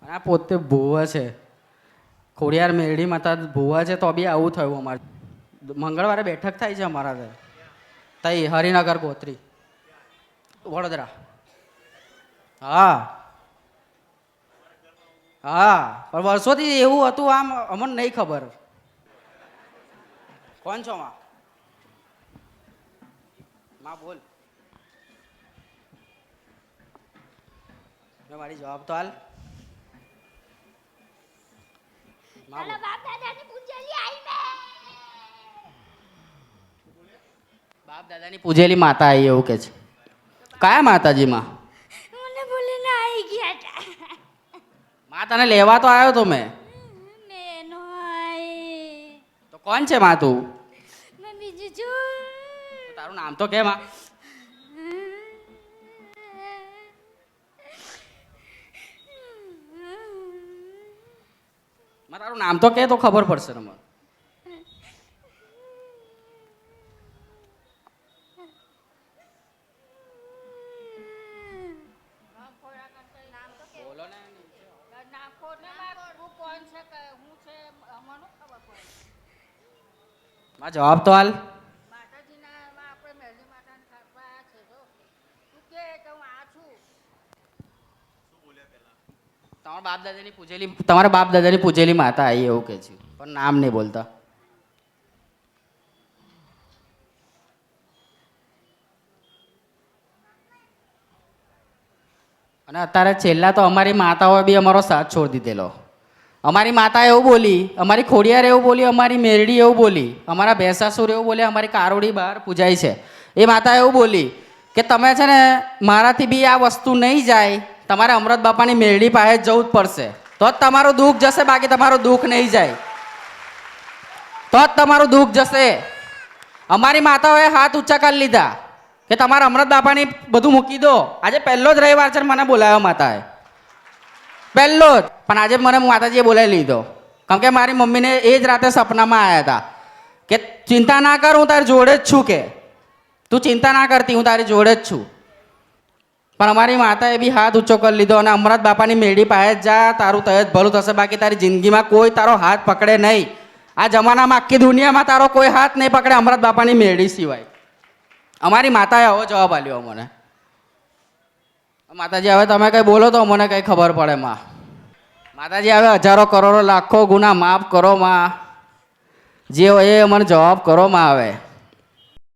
અને આ પોતે ભૂવા છે, ખોડિયાર મેરડી માતા ભૂવા છે, તો બી આવું થયું અમારે. મંગળવારે બેઠક થાય છે અમારા ત્યાં, તઈ હરિનગર ગોત્રી, વડોદરા. હા હા, પણ વર્ષોથી એવું હતું, આમ અમને નહીં ખબર. કોણ છો માં? માં બોલ, મારી જવાબ તો હાલ. બાપ દાદાની પૂજેલી માતા આવી એવું કે છે. કયા માતાજી માં? મને બોલીને આવી ગયા હતા. માં તને લેવા તો આવ્યો તો મેં. મેનો આઈ. તો કોણ છે માં તું? મેં બીજું છું. તારું નામ તો કે માં. તારું નામ તો કે તો ખબર પડશે ને મને. બોલો ને. માં જવાબ તો હાલ. તમારા બાપ દાદાની પૂજેલી માતા આવી એવું કે છે, પણ નામ નહીં બોલતા. અને અત્યારે છેલ્લા તો અમારી માતાઓએ બી અમારો સાથ છોડી દીધેલો. અમારી માતા એવું બોલી, અમારી ખોડિયાર એવું બોલી, અમારી મેરડી એવું બોલી, અમારા ભેંસાસુર એવું બોલે, અમારી કારોડી બહાર પૂજાય છે, એ માતા એવું બોલી કે તમે છે ને મારાથી બી આ વસ્તુ નહીં જાય, તમારે અમૃત બાપાની મેરડી પાસે જવું જ પડશે, તો જ તમારું દુઃખ જશે, બાકી તમારું દુઃખ નહીં જાય. તો જ તમારું દુઃખ જશે. અમારી માતાઓએ હાથ ઊંચા કરી લીધા કે તમારા અમૃત બાપાની બધું મૂકી દો. આજે પહેલો જ રવિવાર છે, મને બોલાવ્યો માતાએ, પહેલો જ. પણ આજે મને માતાજીએ બોલાવી લીધો, કેમ કે મારી મમ્મીને એ જ રાતે સપનામાં આવ્યા હતા કે ચિંતા ના કર, હું તારી જોડે જ છું, કે તું ચિંતા ના કરતી, હું તારી જોડે જ છું. પણ અમારી માતાએ બી હાથ ઊંચો કરી લીધો અને અમૃત બાપાની મેરડી પાસે જ જા, તારું તય જ ભલું થશે, બાકી તારી જિંદગીમાં કોઈ તારો હાથ પકડે નહીં. આ જમાનામાં આખી દુનિયામાં તારો કોઈ હાથ નહીં પકડે અમૃત બાપાની મેરડી સિવાય. અમારી માતાએ આવો જવાબ આપ્યો મને. માતાજી હવે તમે કંઈ બોલો તો મને કંઈ ખબર પડે માં. માતાજી હવે હજારો કરોડો લાખો ગુના માફ કરો માં, જે હોય એ મને જવાબ કરો માં હવે.